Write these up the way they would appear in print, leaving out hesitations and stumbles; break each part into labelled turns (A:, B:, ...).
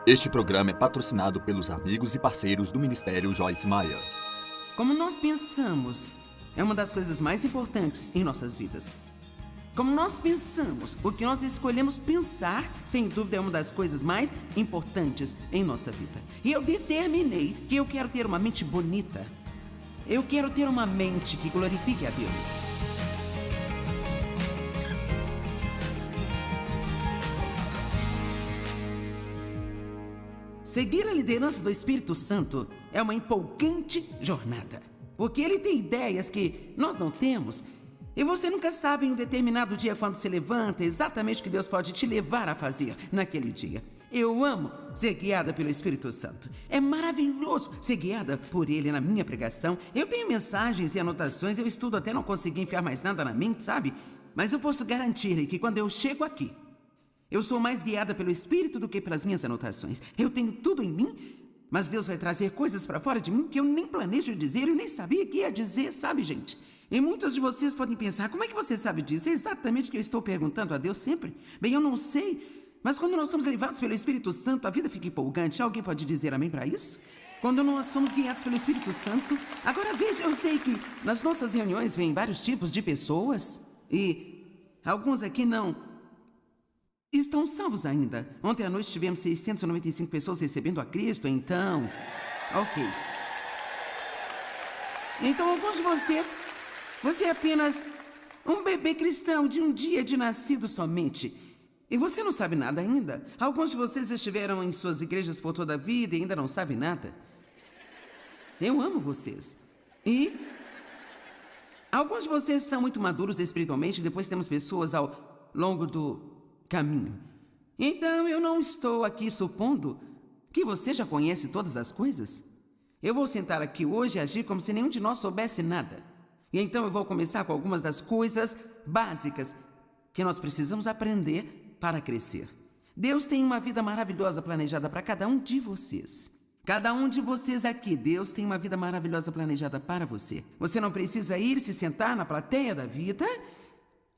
A: Este programa é patrocinado pelos amigos e parceiros do Ministério Joyce Meyer.
B: Como nós pensamos é uma das coisas mais importantes em nossas vidas. Como nós pensamos, o que nós escolhemos pensar, sem dúvida, é uma das coisas mais importantes em nossa vida. E eu determinei que eu quero ter uma mente bonita. Eu quero ter uma mente que glorifique a Deus. Seguir a liderança do Espírito Santo é uma empolgante jornada, porque ele tem ideias que nós não temos. E você nunca sabe em um determinado dia, quando se levanta, exatamente o que Deus pode te levar a fazer naquele dia. Eu amo ser guiada pelo Espírito Santo. É maravilhoso ser guiada por Ele na minha pregação. Eu tenho mensagens e anotações, eu estudo até não conseguir enfiar mais nada na mente, sabe? Mas eu posso garantir-lhe que quando eu chego aqui, eu sou mais guiada pelo Espírito do que pelas minhas anotações. Eu tenho tudo em mim, mas Deus vai trazer coisas para fora de mim que eu nem planejo dizer, eu nem sabia que ia dizer, sabe, gente? E muitos de vocês podem pensar, como é que você sabe disso? É exatamente o que eu estou perguntando a Deus sempre. Bem, eu não sei, mas quando nós somos levados pelo Espírito Santo, a vida fica empolgante. Alguém pode dizer amém para isso? Quando nós somos guiados pelo Espírito Santo. Agora veja, eu sei que nas nossas reuniões vêm vários tipos de pessoas e alguns aqui não estão salvos ainda. Ontem à noite tivemos 695 pessoas recebendo a Cristo, então... Ok. Então alguns de vocês... Você é apenas um bebê cristão de um dia de nascido somente. E você não sabe nada ainda. Alguns de vocês estiveram em suas igrejas por toda a vida e ainda não sabem nada. Eu amo vocês. E alguns de vocês são muito maduros espiritualmente, e depois temos pessoas ao longo do caminho. Então eu não estou aqui supondo que você já conhece todas as coisas. Eu vou sentar aqui hoje e agir como se nenhum de nós soubesse nada. E então eu vou começar com algumas das coisas básicas que nós precisamos aprender para crescer. Deus tem uma vida maravilhosa planejada para cada um de vocês. Cada um de vocês aqui, Deus tem uma vida maravilhosa planejada para você. Você não precisa ir se sentar na plateia da vida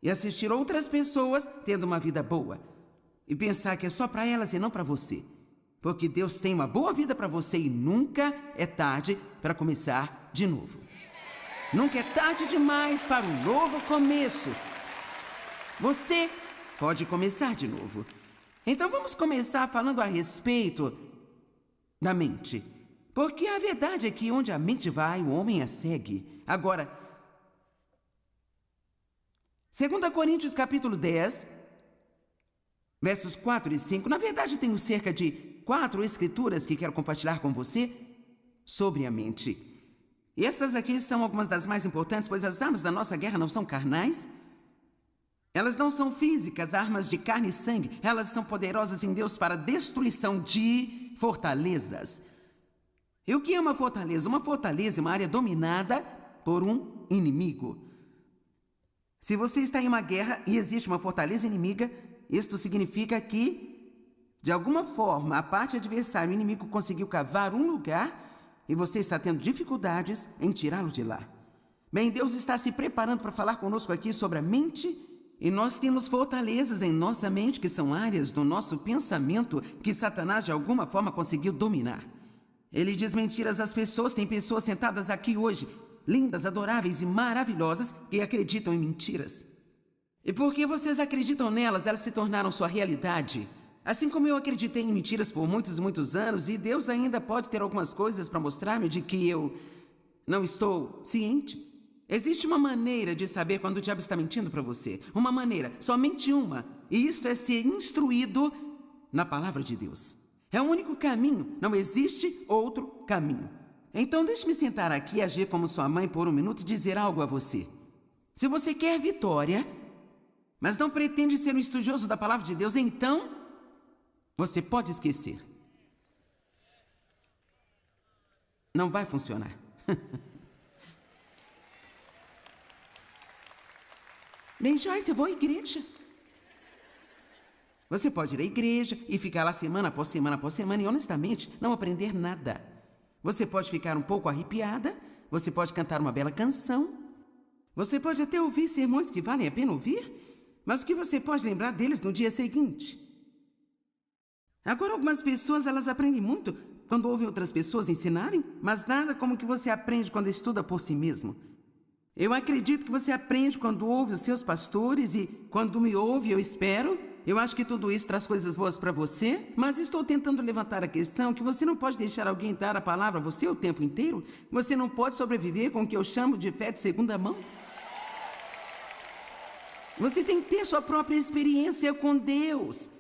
B: e assistir outras pessoas tendo uma vida boa e pensar que é só para elas e não para você. Porque Deus tem uma boa vida para você e nunca é tarde para começar de novo. Nunca é tarde demais para um novo começo. Você pode começar de novo. Então vamos começar falando a respeito da mente. Porque a verdade é que onde a mente vai, o homem a segue. Agora, 2 Coríntios capítulo 10, versos 4 e 5. Na verdade, tenho cerca de 4 escrituras que quero compartilhar com você sobre a mente. E estas aqui são algumas das mais importantes, pois as armas da nossa guerra não são carnais. Elas não são físicas, armas de carne e sangue. Elas são poderosas em Deus para a destruição de fortalezas. E o que é uma fortaleza? Uma fortaleza é uma área dominada por um inimigo. Se você está em uma guerra e existe uma fortaleza inimiga, isto significa que, de alguma forma, a parte adversária, o inimigo conseguiu cavar um lugar e você está tendo dificuldades em tirá-lo de lá. Bem, Deus está se preparando para falar conosco aqui sobre a mente, e nós temos fortalezas em nossa mente, que são áreas do nosso pensamento que Satanás de alguma forma conseguiu dominar. Ele diz mentiras às pessoas. Tem pessoas sentadas aqui hoje, lindas, adoráveis e maravilhosas, que acreditam em mentiras. E porque vocês acreditam nelas, elas se tornaram sua realidade. Assim como eu acreditei em mentiras por muitos e muitos anos, e Deus ainda pode ter algumas coisas para mostrar-me de que eu não estou ciente. Existe uma maneira de saber quando o diabo está mentindo para você. Uma maneira, somente uma. E isto é ser instruído na palavra de Deus. É o único caminho, não existe outro caminho. Então deixe-me sentar aqui e agir como sua mãe por um minuto e dizer algo a você. Se você quer vitória, mas não pretende ser um estudioso da palavra de Deus, então você pode esquecer. Não vai funcionar. Bem, Joyce, eu vou à igreja. Você pode ir à igreja e ficar lá semana após semana após semana e, honestamente, não aprender nada. Você pode ficar um pouco arrepiada, você pode cantar uma bela canção, você pode até ouvir sermões que valem a pena ouvir, mas o que você pode lembrar deles no dia seguinte? Agora, algumas pessoas, elas aprendem muito quando ouvem outras pessoas ensinarem, mas nada como que você aprende quando estuda por si mesmo. Eu acredito que você aprende quando ouve os seus pastores e quando me ouve, eu espero. Eu acho que tudo isso traz coisas boas para você, mas estou tentando levantar a questão que você não pode deixar alguém dar a palavra a você o tempo inteiro. Você não pode sobreviver com o que eu chamo de fé de segunda mão. Você tem que ter sua própria experiência com Deus.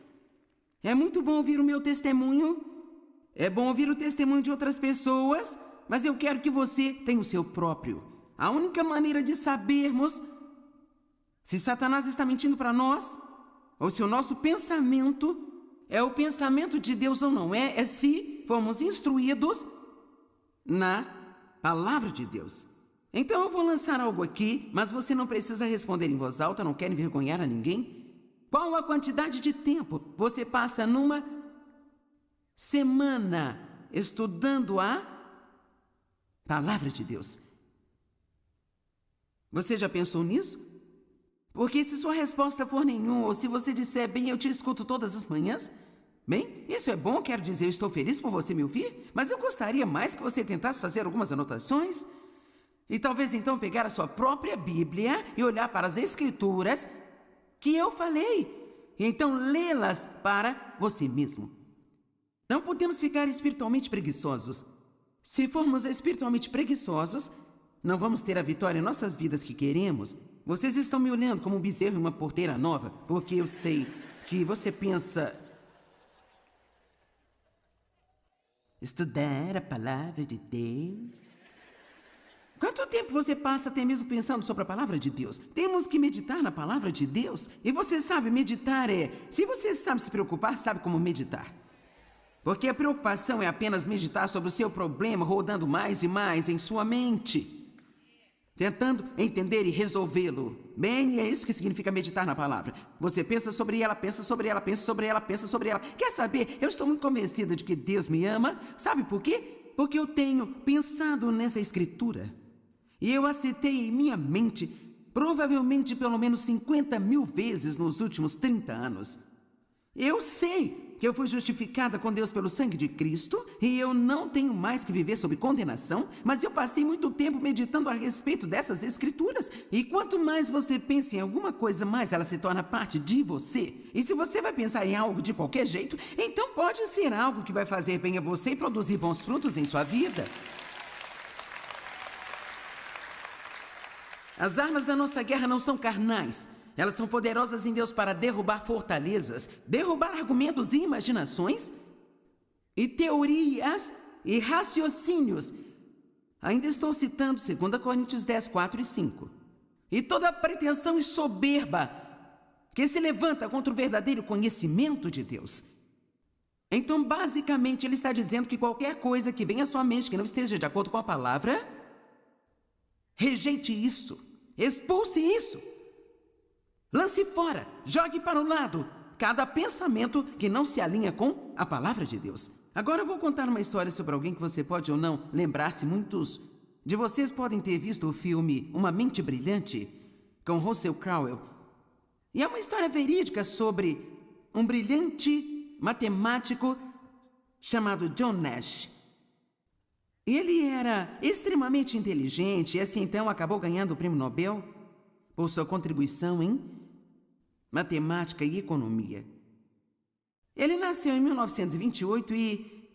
B: É muito bom ouvir o meu testemunho, é bom ouvir o testemunho de outras pessoas, mas eu quero que você tenha o seu próprio. A única maneira de sabermos se Satanás está mentindo para nós, ou se o nosso pensamento é o pensamento de Deus ou não é se formos instruídos na palavra de Deus. Então eu vou lançar algo aqui, mas você não precisa responder em voz alta, não quer envergonhar a ninguém. Qual a quantidade de tempo você passa numa semana estudando a palavra de Deus? Você já pensou nisso? Porque se sua resposta for nenhuma, ou se você disser, bem, eu te escuto todas as manhãs, bem, isso é bom, quero dizer, eu estou feliz por você me ouvir, mas eu gostaria mais que você tentasse fazer algumas anotações e talvez então pegar a sua própria Bíblia e olhar para as Escrituras que eu falei, e então lê-las para você mesmo. Não podemos ficar espiritualmente preguiçosos. Se formos espiritualmente preguiçosos, não vamos ter a vitória em nossas vidas que queremos. Vocês estão me olhando como um bezerro em uma porteira nova, porque eu sei que você pensa... Estudar a palavra de Deus... Quanto tempo você passa até mesmo pensando sobre a palavra de Deus? Temos que meditar na palavra de Deus. E você sabe, meditar é... Se você sabe se preocupar, sabe como meditar. Porque a preocupação é apenas meditar sobre o seu problema, rodando mais e mais em sua mente, tentando entender e resolvê-lo. Bem, é isso que significa meditar na palavra. Você pensa sobre ela, pensa sobre ela, pensa sobre ela, pensa sobre ela. Quer saber? Eu estou muito convencida de que Deus me ama. Sabe por quê? Porque eu tenho pensado nessa escritura. E eu a citei em minha mente, provavelmente pelo menos 50.000 vezes nos últimos 30 anos. Eu sei que eu fui justificada com Deus pelo sangue de Cristo e eu não tenho mais que viver sob condenação, mas eu passei muito tempo meditando a respeito dessas escrituras. E quanto mais você pensa em alguma coisa, mais ela se torna parte de você. E se você vai pensar em algo de qualquer jeito, então pode ser algo que vai fazer bem a você e produzir bons frutos em sua vida. As armas da nossa guerra não são carnais. Elas são poderosas em Deus para derrubar fortalezas, derrubar argumentos e imaginações, e teorias e raciocínios. Ainda estou citando 2 Coríntios 10, 4 e 5. E toda pretensão e soberba que se levanta contra o verdadeiro conhecimento de Deus. Então, basicamente, ele está dizendo que qualquer coisa que venha à sua mente que não esteja de acordo com a palavra, rejeite isso, expulse isso. Lance fora, jogue para o lado cada pensamento que não se alinha com a palavra de Deus. Agora eu vou contar uma história sobre alguém que você pode ou não lembrar-se. Muitos de vocês podem ter visto o filme Uma Mente Brilhante, com Russell Crowe. E é uma história verídica sobre um brilhante matemático chamado John Nash. Ele era extremamente inteligente e assim então acabou ganhando o prêmio Nobel por sua contribuição em matemática e economia. Ele nasceu em 1928 e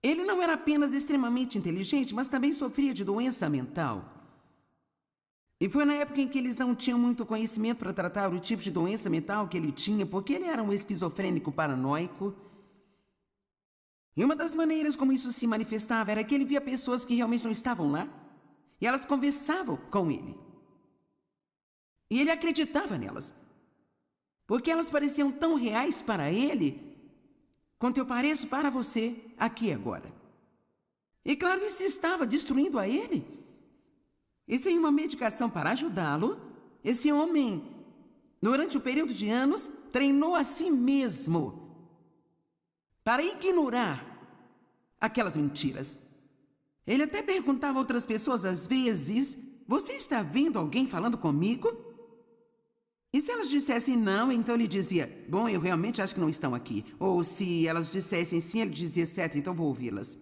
B: ele não era apenas extremamente inteligente, mas também sofria de doença mental. E foi na época em que eles não tinham muito conhecimento para tratar o tipo de doença mental que ele tinha, porque ele era um esquizofrênico paranoico. E uma das maneiras como isso se manifestava era que ele via pessoas que realmente não estavam lá, e elas conversavam com ele. E ele acreditava nelas, porque elas pareciam tão reais para ele, quanto eu pareço para você aqui e agora. E claro, isso estava destruindo a ele. E sem uma medicação para ajudá-lo, esse homem, durante o período de anos, treinou a si mesmo para ignorar aquelas mentiras. Ele até perguntava a outras pessoas às vezes, você está vendo alguém falando comigo? E se elas dissessem não, então ele dizia, bom, eu realmente acho que não estão aqui. Ou se elas dissessem sim, ele dizia, certo, então vou ouvi-las.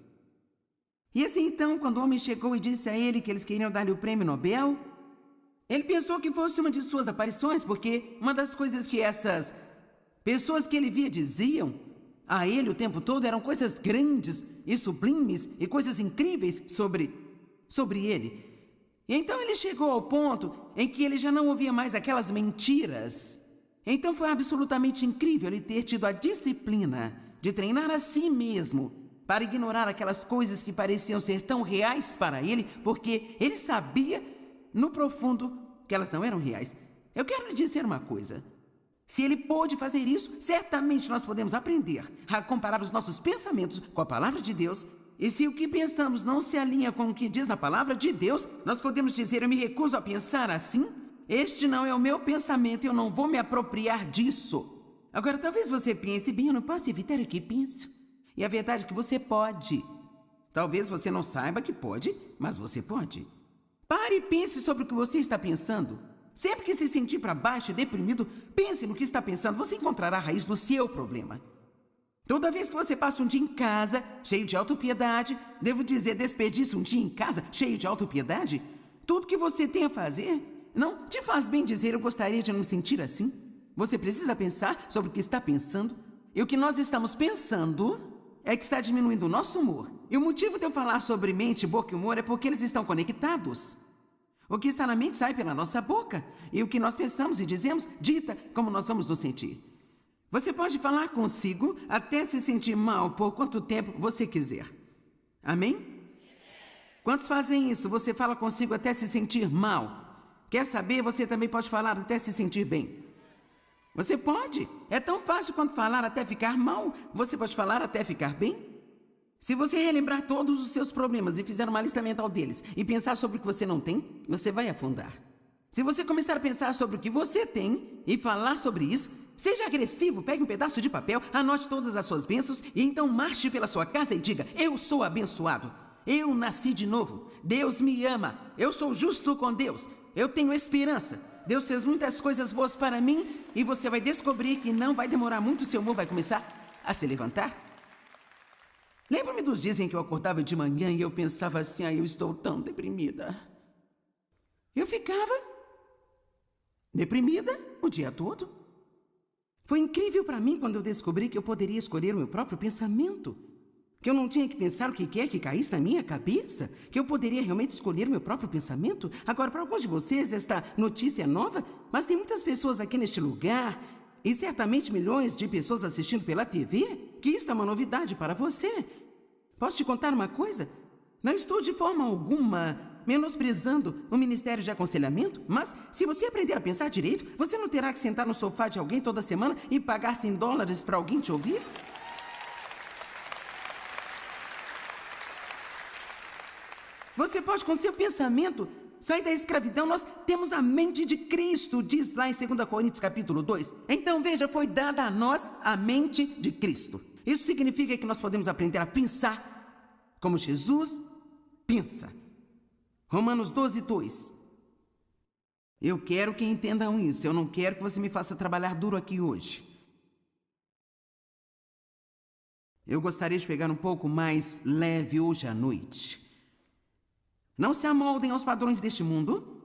B: E assim então, quando o homem chegou e disse a ele que eles queriam dar-lhe o prêmio Nobel, ele pensou que fosse uma de suas aparições, porque uma das coisas que essas pessoas que ele via diziam a ele o tempo todo eram coisas grandes e sublimes e coisas incríveis sobre ele. E então ele chegou ao ponto em que ele já não ouvia mais aquelas mentiras. Então foi absolutamente incrível ele ter tido a disciplina de treinar a si mesmo para ignorar aquelas coisas que pareciam ser tão reais para ele, porque ele sabia no profundo que elas não eram reais. Eu quero lhe dizer uma coisa. Se ele pôde fazer isso, certamente nós podemos aprender a comparar os nossos pensamentos com a palavra de Deus. E se o que pensamos não se alinha com o que diz na palavra de Deus, nós podemos dizer, eu me recuso a pensar assim. Este não é o meu pensamento, eu não vou me apropriar disso. Agora, talvez você pense, bem, eu não posso evitar o que penso. E a verdade é que você pode. Talvez você não saiba que pode, mas você pode. Pare e pense sobre o que você está pensando. Sempre que se sentir para baixo e deprimido, pense no que está pensando. Você encontrará a raiz do seu problema. Toda vez que você passa um dia em casa, cheio de autopiedade, devo dizer, desperdiça um dia em casa, cheio de autopiedade, tudo que você tem a fazer, não te faz bem dizer, eu gostaria de não me sentir assim. Você precisa pensar sobre o que está pensando. E o que nós estamos pensando é que está diminuindo o nosso humor. E o motivo de eu falar sobre mente, boca e humor é porque eles estão conectados. O que está na mente sai pela nossa boca. E o que nós pensamos e dizemos, dita como nós vamos nos sentir. Você pode falar consigo até se sentir mal por quanto tempo você quiser. Amém? Quantos fazem isso? Você fala consigo até se sentir mal. Quer saber? Você também pode falar até se sentir bem. Você pode. É tão fácil quanto falar até ficar mal. Você pode falar até ficar bem. Se você relembrar todos os seus problemas e fizer uma lista mental deles e pensar sobre o que você não tem, você vai afundar. Se você começar a pensar sobre o que você tem e falar sobre isso, seja agressivo, pegue um pedaço de papel, anote todas as suas bênçãos e então marche pela sua casa e diga, eu sou abençoado, eu nasci de novo, Deus me ama, eu sou justo com Deus, eu tenho esperança, Deus fez muitas coisas boas para mim e você vai descobrir que não vai demorar muito, seu humor vai começar a se levantar. Lembro-me dos dias em que eu acordava de manhã e eu pensava assim, eu estou tão deprimida. Eu ficava deprimida o dia todo. Foi incrível para mim quando eu descobri que eu poderia escolher o meu próprio pensamento. Que eu não tinha que pensar o que quer que caísse na minha cabeça. Que eu poderia realmente escolher o meu próprio pensamento. Agora, para alguns de vocês, esta notícia é nova, mas tem muitas pessoas aqui neste lugar e certamente milhões de pessoas assistindo pela TV, que isto é uma novidade para você. Posso te contar uma coisa? Não estou de forma alguma menosprezando o Ministério de Aconselhamento, mas se você aprender a pensar direito, você não terá que sentar no sofá de alguém toda semana e pagar $100 para alguém te ouvir? Você pode, com seu pensamento, sair da escravidão. Nós temos a mente de Cristo, diz lá em 2 Coríntios capítulo 2. Então veja, foi dada a nós a mente de Cristo. Isso significa que nós podemos aprender a pensar como Jesus pensa. Romanos 12, 2. Eu quero que entendam isso. Eu não quero que você me faça trabalhar duro aqui hoje. Eu gostaria de pegar um pouco mais leve hoje à noite. Não se amoldem aos padrões deste mundo.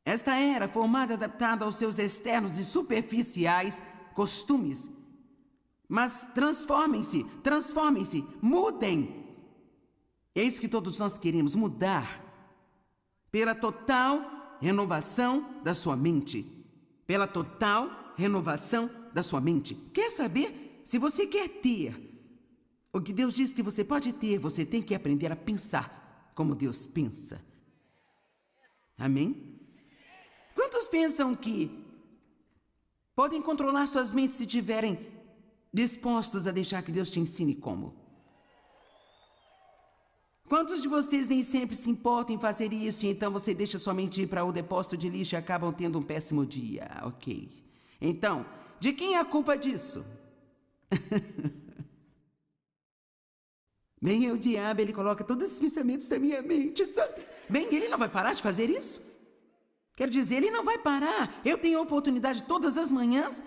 B: Esta era formada e adaptada aos seus externos e superficiais costumes. Mas transformem-se, mudem. É isso que todos nós queremos, mudar. Pela total renovação da sua mente. Pela total renovação da sua mente. Quer saber? Se você quer ter o que Deus diz que você pode ter, você tem que aprender a pensar como Deus pensa. Amém? Quantos pensam que podem controlar suas mentes se estiverem dispostos a deixar que Deus te ensine como? Quantos de vocês nem sempre se importam em fazer isso e então você deixa sua mente ir para o depósito de lixo e acabam tendo um péssimo dia? Ok. Então, de quem é a culpa disso? Bem, é o diabo, ele coloca todos esses pensamentos na minha mente, sabe? Bem, ele não vai parar de fazer isso? Quero dizer, ele não vai parar. Eu tenho a oportunidade todas as manhãs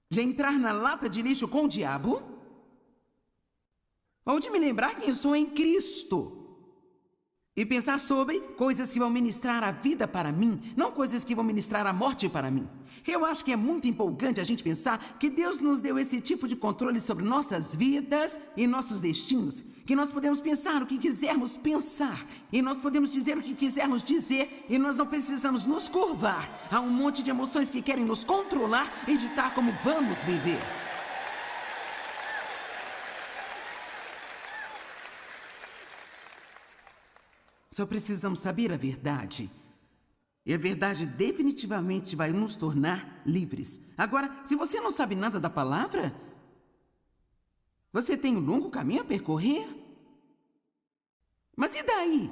B: de entrar na lata de lixo com o diabo ou de me lembrar quem eu sou em Cristo e pensar sobre coisas que vão ministrar a vida para mim, não coisas que vão ministrar a morte para mim. Eu acho que é muito empolgante a gente pensar que Deus nos deu esse tipo de controle sobre nossas vidas e nossos destinos, que nós podemos pensar o que quisermos pensar e nós podemos dizer o que quisermos dizer e nós não precisamos nos curvar a um monte de emoções que querem nos controlar e ditar como vamos viver. Só precisamos saber a verdade. E a verdade definitivamente vai nos tornar livres. Agora, se você não sabe nada da palavra, você tem um longo caminho a percorrer. Mas e daí?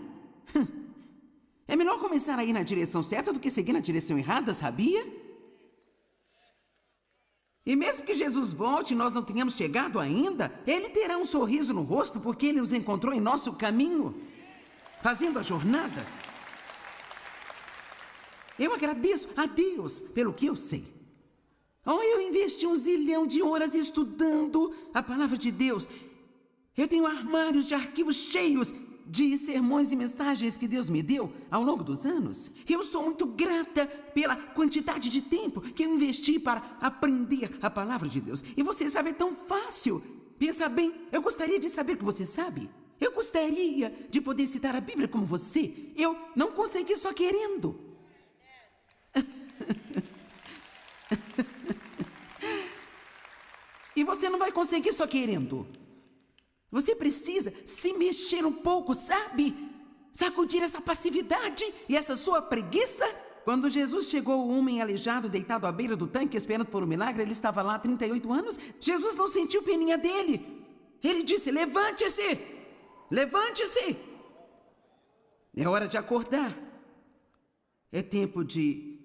B: É melhor começar a ir na direção certa do que seguir na direção errada, sabia? E mesmo que Jesus volte e nós não tenhamos chegado ainda, Ele terá um sorriso no rosto porque Ele nos encontrou em nosso caminho, fazendo a jornada. Eu agradeço a Deus pelo que eu sei. Eu investi 1 zilhão de horas estudando a palavra de Deus. Eu tenho armários de arquivos cheios de sermões e mensagens que Deus me deu ao longo dos anos. Eu sou muito grata pela quantidade de tempo que eu investi para aprender a palavra de Deus. E você sabe, é tão fácil. Pensa bem, eu gostaria de saber o que você sabe. Eu gostaria de poder citar a Bíblia como você. Eu não consegui só querendo. E você não vai conseguir só querendo. Você precisa se mexer um pouco, sabe? Sacudir essa passividade e essa sua preguiça. Quando Jesus chegou, o homem aleijado, deitado à beira do tanque, esperando por um milagre, ele estava lá há 38 anos. Jesus não sentiu peninha dele. Ele disse: levante-se! Levante-se! É hora de acordar. É tempo de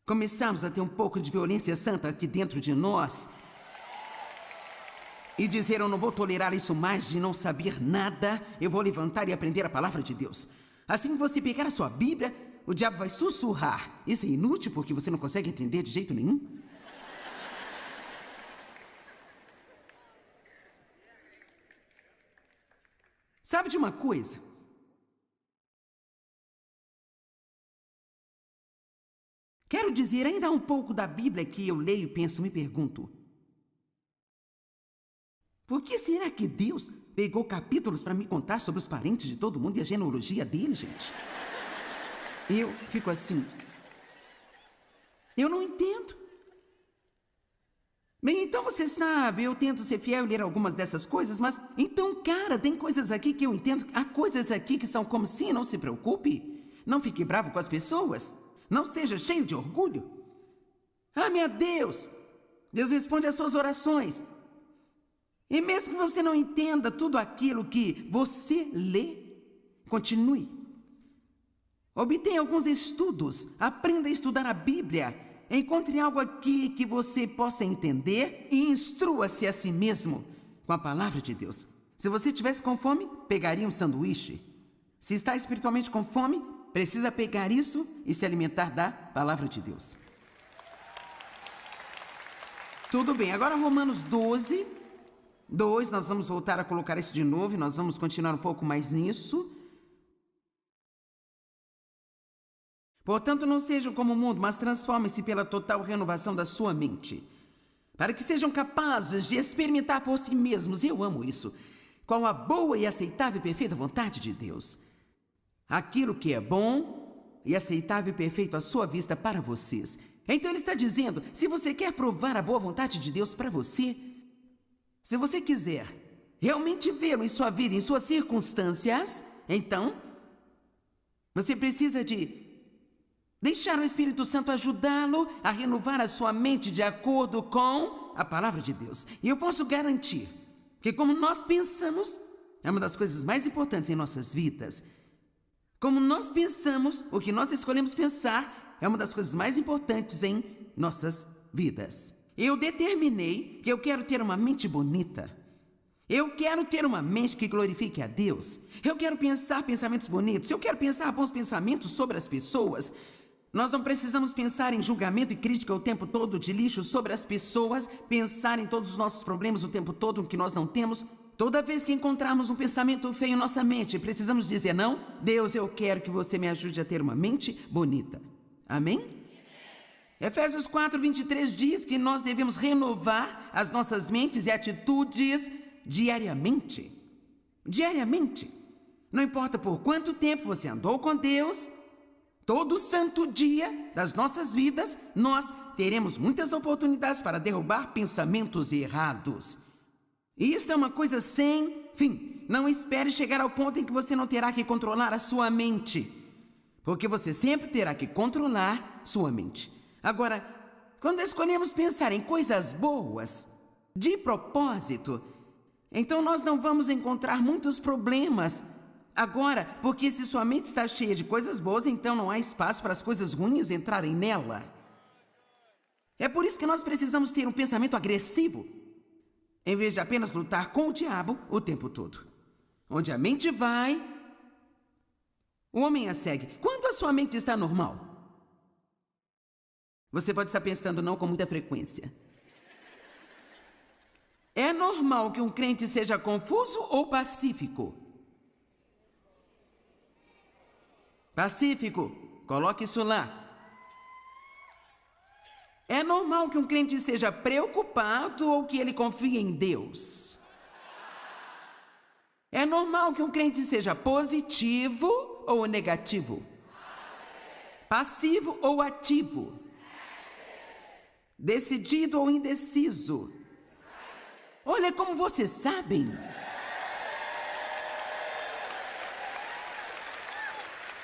B: começarmos a ter um pouco de violência santa aqui dentro de nós e dizer: eu não vou tolerar isso mais de não saber nada. Eu vou levantar e aprender a palavra de Deus. Assim que você pegar a sua Bíblia, o diabo vai sussurrar. Isso é inútil porque você não consegue entender de jeito nenhum. Sabe de uma coisa? Quero dizer, ainda há um pouco da Bíblia que eu leio, penso, me pergunto: por que será que Deus pegou capítulos para me contar sobre os parentes de todo mundo e a genealogia dele, gente? Eu fico assim. Eu não entendo. Bem, então você sabe, eu tento ser fiel e ler algumas dessas coisas, mas então, cara, tem coisas aqui que eu entendo. Há coisas aqui que são como sim, não se preocupe. Não fique bravo com as pessoas. Não seja cheio de orgulho. Ah, meu Deus! Deus responde às suas orações. E mesmo que você não entenda tudo aquilo que você lê, continue. Obtenha alguns estudos, aprenda a estudar a Bíblia. Encontre algo aqui que você possa entender e instrua-se a si mesmo com a palavra de Deus. Se você tivesse com fome, pegaria um sanduíche. Se está espiritualmente com fome, precisa pegar isso e se alimentar da palavra de Deus. Tudo bem, agora Romanos 12, 2, nós vamos voltar a colocar isso de novo e nós vamos continuar um pouco mais nisso. Portanto, não sejam como o mundo, mas transformem-se pela total renovação da sua mente, para que sejam capazes de experimentar por si mesmos, eu amo isso, qual a boa e aceitável e perfeita vontade de Deus. Aquilo que é bom e aceitável e perfeito à sua vista para vocês. Então ele está dizendo, se você quer provar a boa vontade de Deus para você, se você quiser realmente vê-lo em sua vida, em suas circunstâncias, então você precisa de deixar o Espírito Santo ajudá-lo a renovar a sua mente de acordo com a palavra de Deus. E eu posso garantir que como nós pensamos, é uma das coisas mais importantes em nossas vidas. Como nós pensamos, o que nós escolhemos pensar, é uma das coisas mais importantes em nossas vidas. Eu determinei que eu quero ter uma mente bonita. Eu quero ter uma mente que glorifique a Deus. Eu quero pensar pensamentos bonitos. Eu quero pensar bons pensamentos sobre as pessoas. Nós não precisamos pensar em julgamento e crítica o tempo todo, de lixo sobre as pessoas, pensar em todos os nossos problemas o tempo todo que nós não temos. Toda vez que encontrarmos um pensamento feio em nossa mente, precisamos dizer: não, Deus, eu quero que você me ajude a ter uma mente bonita. Amém? Efésios 4:23 diz que nós devemos renovar as nossas mentes e atitudes diariamente. Diariamente. Não importa por quanto tempo você andou com Deus, todo santo dia das nossas vidas, nós teremos muitas oportunidades para derrubar pensamentos errados. E isso é uma coisa sem fim. Não espere chegar ao ponto em que você não terá que controlar a sua mente, porque você sempre terá que controlar sua mente. Agora, quando escolhemos pensar em coisas boas, de propósito, então nós não vamos encontrar muitos problemas. Agora, porque se sua mente está cheia de coisas boas, então não há espaço para as coisas ruins entrarem nela. É por isso que nós precisamos ter um pensamento agressivo, em vez de apenas lutar com o diabo o tempo todo. Onde a mente vai, o homem a segue. Quando a sua mente está normal? Você pode estar pensando não com muita frequência. É normal que um crente seja confuso ou pacífico? Pacífico, coloque isso lá. É normal que um crente esteja preocupado ou que ele confie em Deus? É normal que um crente seja positivo ou negativo? Passivo ou ativo? Decidido ou indeciso? Olha como vocês sabem.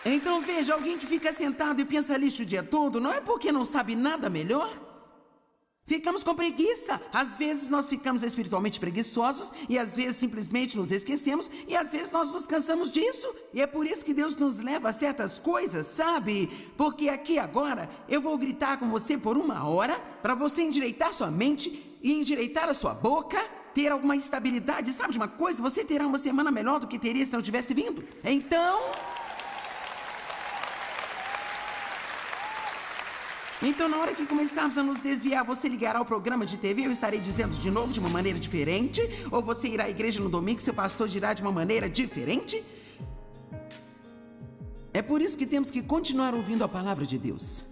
B: Então veja, alguém que fica sentado e pensa lixo o dia todo, não é porque não sabe nada melhor? Ficamos com preguiça. Às vezes nós ficamos espiritualmente preguiçosos e às vezes simplesmente nos esquecemos e às vezes nós nos cansamos disso. E é por isso que Deus nos leva a certas coisas, sabe? Porque aqui agora eu vou gritar com você por 1 hora para você endireitar sua mente e endireitar a sua boca, ter alguma estabilidade. Sabe de uma coisa? Você terá uma semana melhor do que teria se não tivesse vindo. Então, na hora que começarmos a nos desviar, você ligará ao programa de TV, eu estarei dizendo de novo de uma maneira diferente? Ou você irá à igreja no domingo e seu pastor dirá de uma maneira diferente? É por isso que temos que continuar ouvindo a palavra de Deus.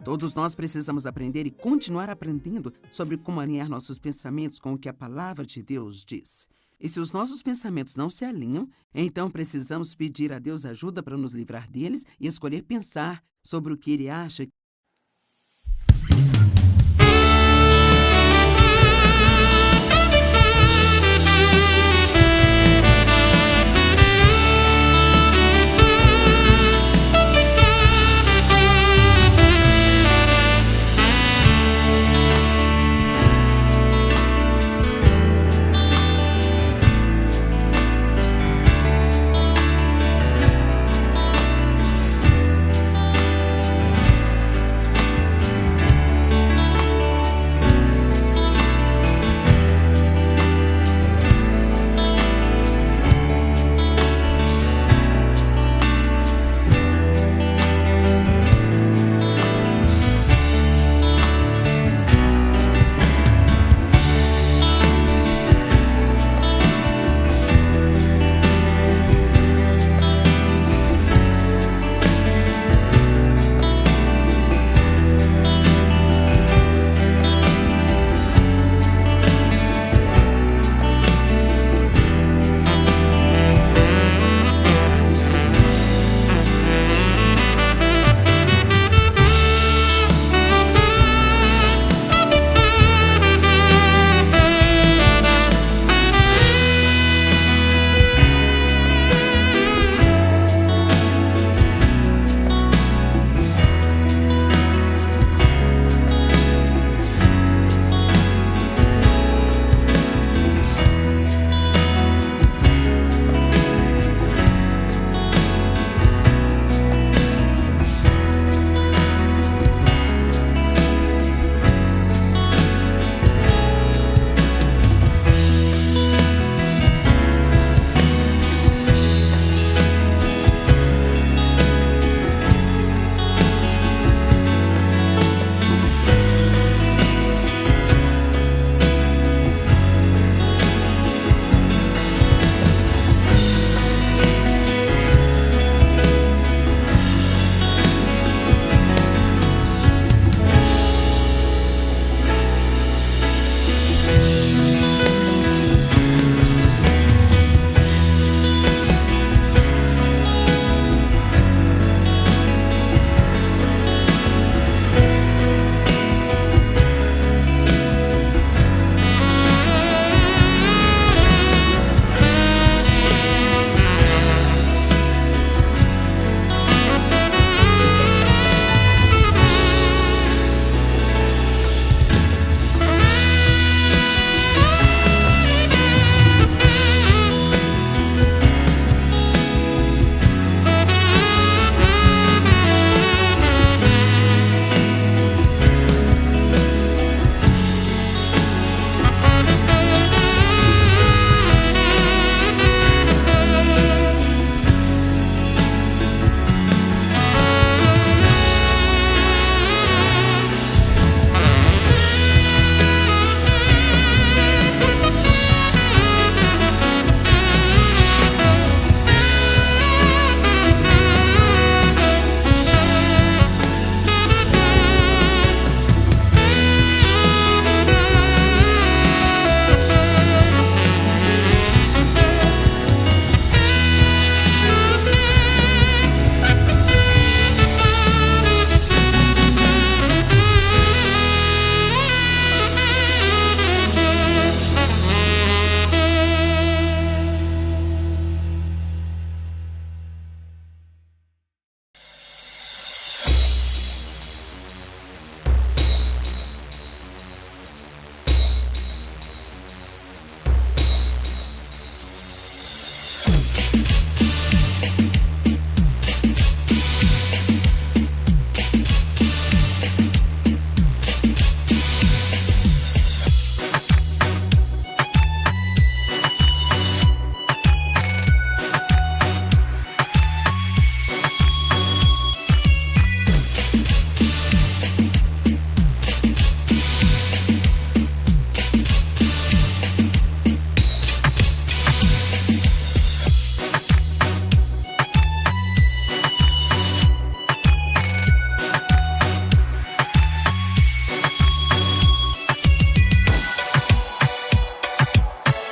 B: Todos nós precisamos aprender e continuar aprendendo sobre como alinhar nossos pensamentos com o que a palavra de Deus diz. E se os nossos pensamentos não se alinham, então precisamos pedir a Deus ajuda para nos livrar deles e escolher pensar sobre o que Ele acha